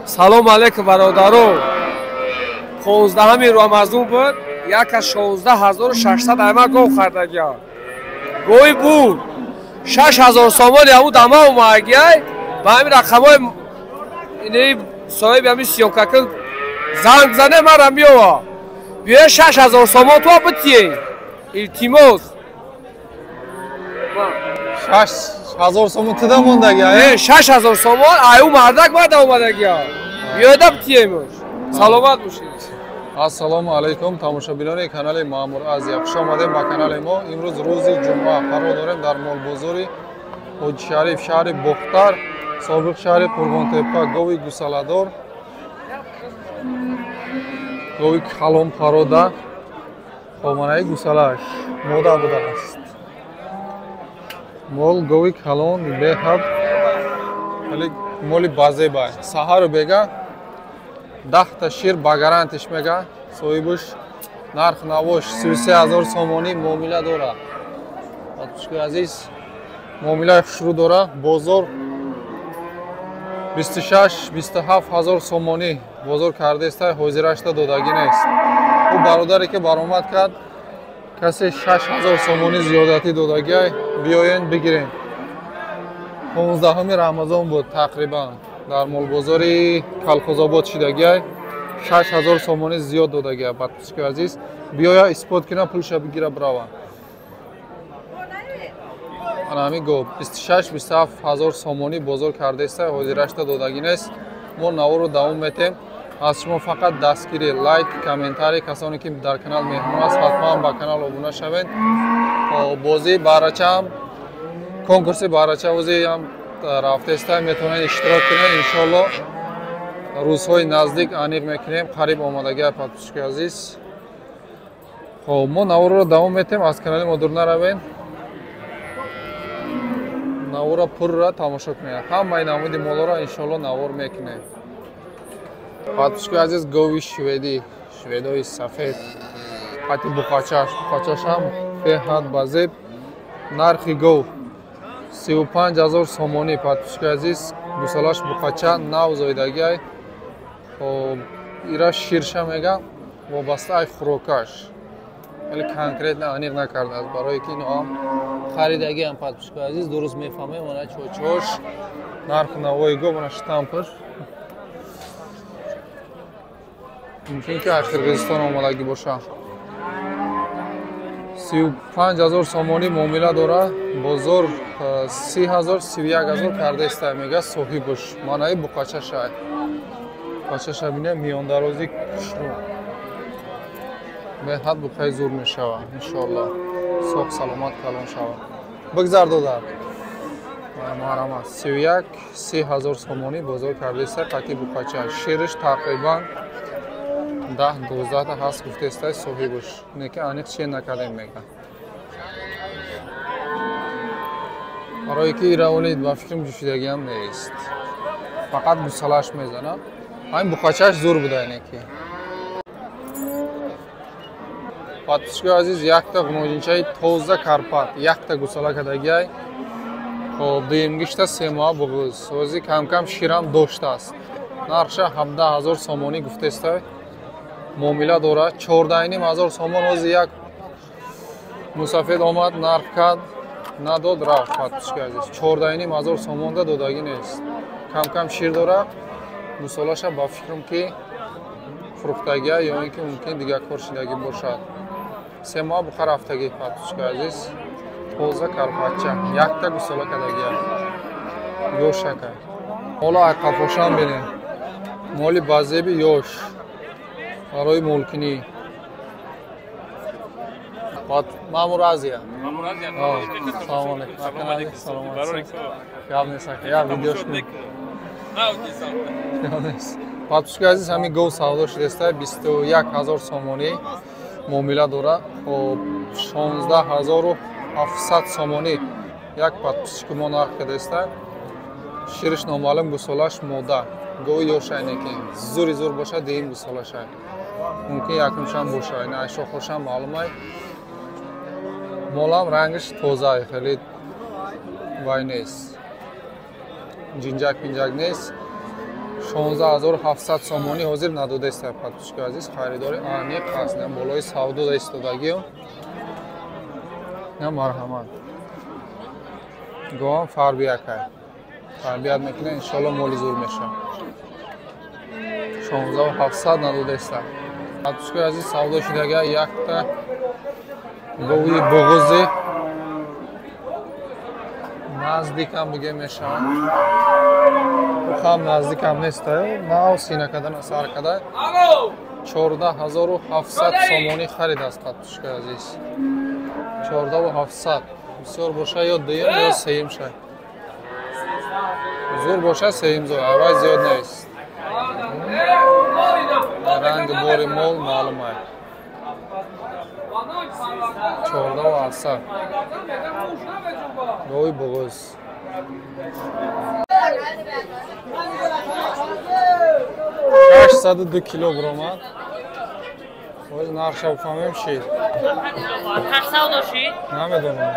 салом алейкум бародаро. 15 рамазон буд, як аз 16600 ама гов хардагия. Гои буд 6000 сомон яму дама омагия. Ба ҳамин рақамҳои ини соҳиби ҳамин сиёмкакин занг зане мара миёва. Биё 6000 сомон то битие. Илтимос. 6000 сомон туда мондагия? 6000 сомон аю мардак мада омадагия. Биёда битие мош. Саломат бошед. Ассалому алейкум тамошобинони канали Маъмур Азия. Хуш омадед ба канали мо. Имрӯз рӯзи ҷумъа қарор дорем дар молбозори Ҳоҷи Шариф, шаҳри Бухтар, собиқ шаҳри Қурбонтепа. Гови гусаладор, гови калон парода, хоманаи гусалаш мода будааст. мол гови калон беҳад вале моли базеба. Саҳару бега 10 та шир ба гарантиш мега. Соҳибуш нарх навош 33000 сомонӣ муомила дора. Батушки азиз, муомилаи хушрӯ дора. Бозор 26-27000 сомонӣ бозор кардеста, ҳозирашта додагӣ нест. ӯ бародаре ки баромад кард, касе 6000 сомонӣ зиёдатӣ додагиай, биёен бигирем. 15 рамазон буд тақрибан дар молбозори Калхозобод шидагиай, 6000 сомонӣ зиёд додагиай. Батушки азиз, биёя испот кина пулша бигира брава. Анами гоб 26-27000 сомонӣ бозор кардеста, ҳозирашта додагӣ нест. мо наворо давом метем. аз шумо фақат дастгири лайк, комментарий, касоне ки дар канал меҳмон аст, ҳатман ба канал обуна шавед. бозии барачаам, конкурси барачавозиам рафтеста, метавонед иштирок кунед. иншоалло рӯзҳои наздик аниқ мекунем. қариб омадагиай подписчики азиз. мо наворро давом метем. аз канали мо дур наравед. навора пурра тамошо кунед. ҳамаи намуди молора иншоалло навор мекунем. подписчики азиз, гови шведӣ, шведои сафед, қати буқачашам беҳад базеб. нархи гов 35000 сомонӣ. подписчики азиз, гусалаш буқача нав зоидагиай. ира ширша мега вобастаи хӯрокаш, вале конкретно аниқ накардааст, барое ки иноам харидагиам. подписчики азиз, дуруст мефаҳмем. ана чочош, нархи навои гов, ана штампаш. мумкин ки аз Қирғизистон омадагӣ боша. 35000 сомонӣ муомила дора. бозор 30000-31000 кардеста мега соҳибуш. манаи буқачашай. буқачаша бинем миёндарози кушрӯ. беҳад буқаи зур мешава. иншоалло соҳ саломат калон шава. бигзар додар. маҳрама 31-3000 сомонӣ бозор кардеста, қати буқача. шириш тақрибан 10-12 та ҳаст гуфтестай соҳибуш. неки аниқ чие накардем мега. барое ки иравонид ба фикрам ҷӯшидагиам нест. фақат гусалаш мезанам. ҳамин буқачаш зур буда неки. подписчики азиз, якта ғуноҷинчаи тоза карпат, якта гусала кардагиай. хоб дуюмгишта 3 моҳа буғуз. ҳозир кам-кам ширам доштааст. нархша 17000 сомонӣ гуфтестай. муомила дора. 14500 сомон ҳозир як мусафед омад, нарх кард, надод рафт. подписчики азиз, 14500 сомонда додагӣ нест. кам-кам шир дора. гусалаша ба фикрам ки фурӯхтагия ё ин ки мумкин дигар кор шидагӣ бошад. 3 моҳа буқа рафтагӣ. подписчики азиз, тоза карпатча, якта гусала кардагия. ёшака. ҳоло ай қафошам бинем. моли базеби ёш барои молкунӣ. Маъмур Азия. Салом алейкум. Салом алейкум. Гап несака. Я видеош кунем. подписчики азиз, ҳамин гов савдо шудеста. 21000 сомонӣ муомила дора. 16700 сомонӣ як подписчики мо нарх кардеста. шириш номаълум, гусалаш мода. гови ёшай неки зури зур боша, дим гусалашай. мумкин якумшам бошай, на шохошам маълумай. молам рангиш тозаи, хеле вай нест. ҷинҷак пинҷак нест. 16700 сомонӣ ҳозир надодеста подписчики азиз харидори аниқ аст. Не болои савдо истодагиё. Не марҳамат. Гоҳам фарбиякай. Фарбият мекуна иншоалло моли зур меша. 16700 надодеста. Подписчики азиз савдо шудага якта говии буғузи наздикам диге мешавад. Хам наздикам нестаю. Нав сина кадан асар када. 14700 сомонӣ харид аст подписчики азиз. 14700. Бисёр боша ё дуюм ё сеюм шай. Зур боша сеюм зур. Авай зиёд нест. Ранг бори мол маълум ай. 14700. Говӣ буғуз. $602 килограмм. Оз нарша бфаҳмем шид. Kaç savdo şi? Намедонам.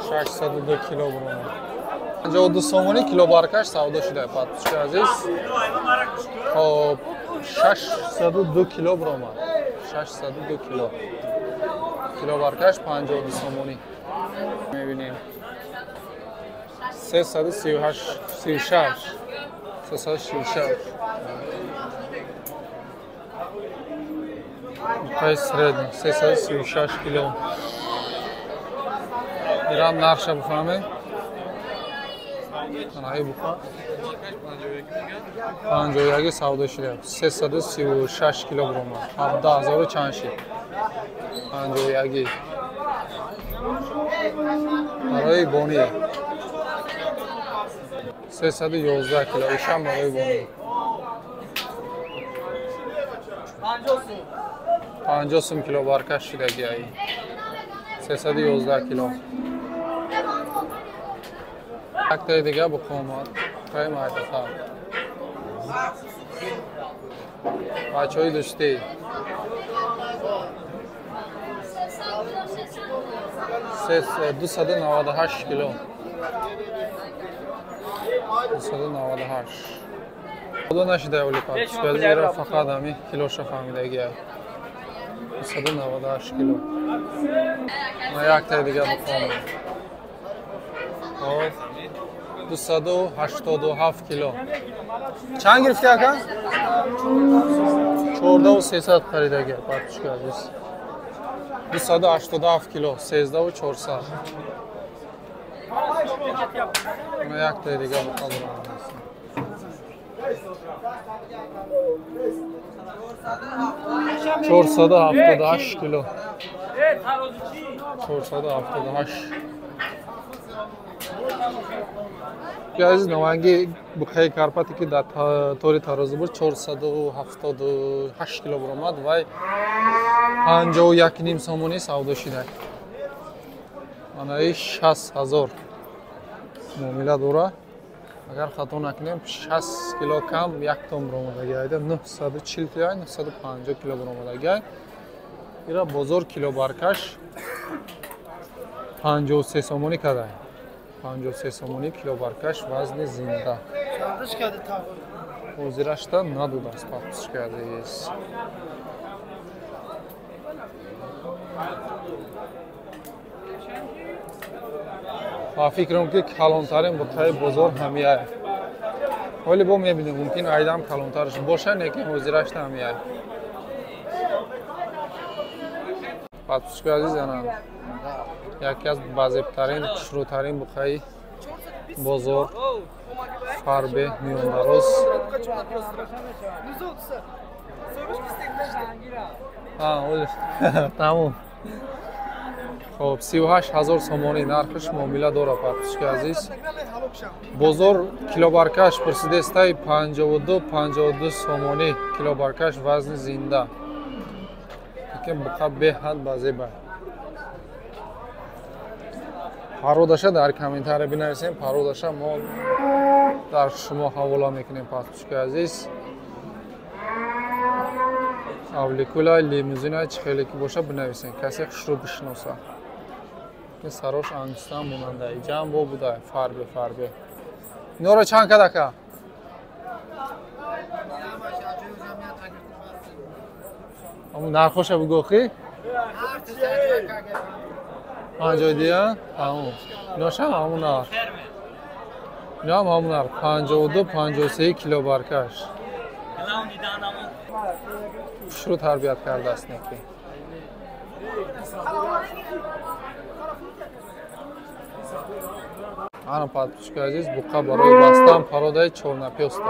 602 килограмм. 52 сомонӣ килобаркаш савдо шуда подписчики азиз. Хоб 602 килограмм. 602 кило. Килобаркаш 52 сомонӣ. Мебинем. 336. 336. Тай средний 336 кило. Ирам нарша бфаҳме. Анаи буха. 51 савдо шуда. 336 килограмм. 17000 чанши. 51. Барои бони. 311 кило. Ишам барои бони. 50 сум кило баркаш шудаги ай. 311 кило. Актай дига бухомад. Тай майдаха. Бачаҳои дӯстӣ. 298 кило. 298. Худо нашида оли подписчики азизро фақат ҳами килоша фаҳмидаги ай. 298 кило. Ма яктай дига бухомад. 287 кило. Чанд гирифти ака? 14300 харидаги подписчики азиз. 287 кило. 13400. Ма яктай дига бухомад. 478 кило. 478. Азиз наванги бухаи карпати ки дар тори тарозу буд 478 кило буромад вай 51 сомонӣ савдо шуда. Анаи 6000 муомила дора. Агар хато накунем 60 кило кам 1 том буромадаги айда 940 кило 950 кило буромадаги ай. Ира бозор кило баркаш 53 сомонӣ кадай. 53 сомонӣ кило баркаш вазни зинда. Ҳозирашта надодаст подписчики азиз. ва фикрам ки калонтарин бухаи бозор ҳамияй. Ҳоли бо мебинем мумкин айдам калонтарш боша неки ҳозирашта ҳамияй. подписчики азиз ана яке аз базебтарин хушрӯтарин бухаи бозор фарбе миёндароз. Тамом. Хоб 38000 сомонӣ нархаш муомила дора подписчики азиз. Бозор килобаркаш пурсидестай 52 сомонӣ килобаркаш вазни зинда. Ки буқа беҳад базеба. пародаша дар комментария бинависем. Пародаша мо дар шумо ҳавола мекунем подписчики азиз. авликула лимузина чӣ хеле ки боша бинависем. Касе хушрӯ бишноса. این سراش انگشتان موننده جمع با بوده فربه اینا رو چند کدکه؟ همون نرخوش بگو خی؟ 50 دیگه؟ همون ایناش هم همون نرخ اینا هم همون نرخ 52 53 کیلو برکش شروع تربیت کرده است نکی آنها پادپوشک عزیز بقا برای بستن پرودای چورنپیوست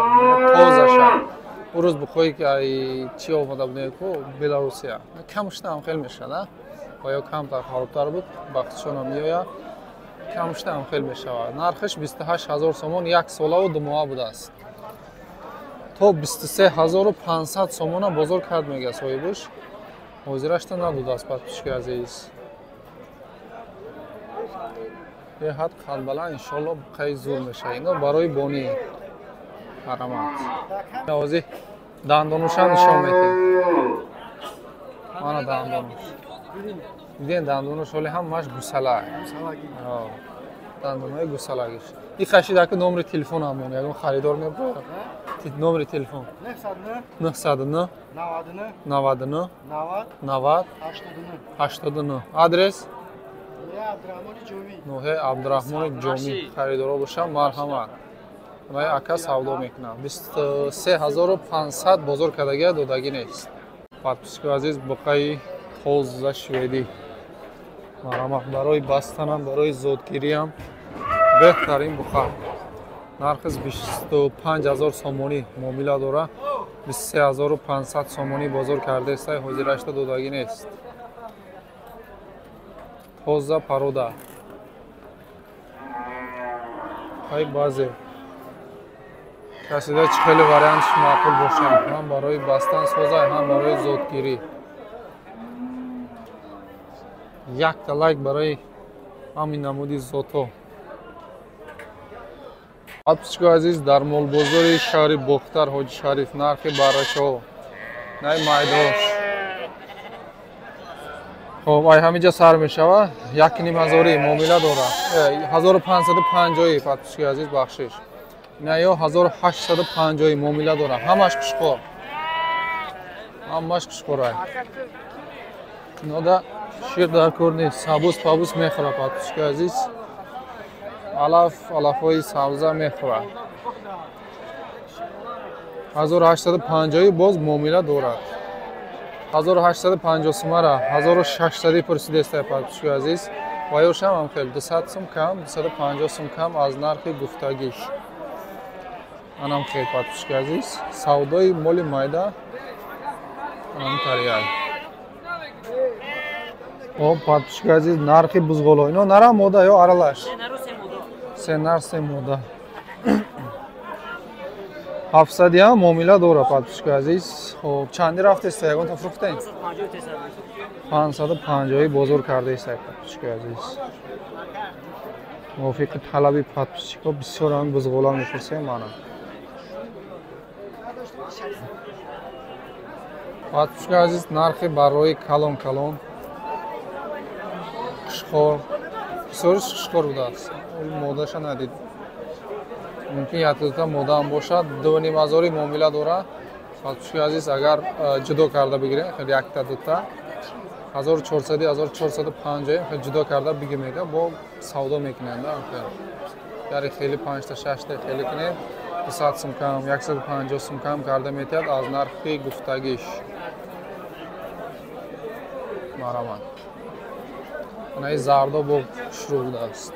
توزه شد او روز بخوایی که چی آمده بوده که بلاروسیا کمشته هم خیلی میشه نه و یا کم تا خرابتر بود بختشون هم میاید کمشته هم خیلی میشه نرخش 28,000 سومون یک ساله و 2 ماه بوده است تا 23,500 سومون بزرگ کرد میگه صاحبش حاضرش تا نبوده است پادپوشک عزیز یه حد قلبلا انشالله بقای زور میشه اینا برای بانی حرمت نوازی دندانوش هم نشان میده آنها دندانوش دیدین دندانوش ولی هم ماش گوساله دندانوی گوسالگیش این خشیده که نمره تلفن همونه اگر خریدار میبره نمره تلفن 909 99 90 89 آدرس نوه عبدالرحمن جومی خریدارا باشم مرحمت من اکا سودا میکنم 23,500 بزرگ کدگی دودگی نیست پادپوشک عزیز بقای خوز شویدی مرحمت برای بستنم برای زودگیری هم بهترین بخار نرخش 25,000 سومونی معامله داره 23,500 سومونی بزرگ کرده است حاضرش دودگی نیست حوزه پرودا های بازه کسی ده چه خیلی وریانتش معقول باشه هم برای بستن سوزه هم برای زودگیری یک تا لایک برای همین نمودی زوتو پادپوشک عزیز در مول بزرگ شهر بختر حاجی شریف نرخ برشو نای مایدوش خب ای همینجا سر میشوه 1,500 معامله داره 1550 پادپوشک عزیز بخشش نه یا 1850 معامله داره همش کشخور اینا دا شیر در کور نیست سبوس پابوس میخوره پادپوشک عزیز علفای سبزه میخوره 1850 باز معامله دارد 1850 سومه را 1600 پرسیده است پادپوشک عزیز و یوش هم خیلی 200 سوم کم 250 سوم کم از نرخ گفتگیش آنم خیلی پادپوشک عزیز سودای مول مایده آنم تریال او پادپوشک عزیز نرخ بزغولو اینو نرا مودا یا аралаш سه نر سه مودا 700 یا معامله داره پادپوشک عزیز خب چندی رفته است یگان تا فروختین 550 بزرگ کرده است پادپوشک عزیز موافق طلبی پادپوشک بسیار هم بزغولا میفرسه مانا پادپوشک عزیز نرخ برای کلون کشخور بسیارش کشخور بوده است مودش ندید ممکن یک دوتا مودا هم باشد 2,500 معامله داره پادپوشک عزیز اگر جدا کرده بگیره خیلی یک تا دوتا 1400 1450 خیلی جدا کرده بگیره با سودا میکنند یعنی خیلی 5 تا 6 تا خیلی کنید 200 سوم کم 150 سوم کم کرده میتید از نرخ گفتگیش مرحمت اونای زردا با شروع بوده است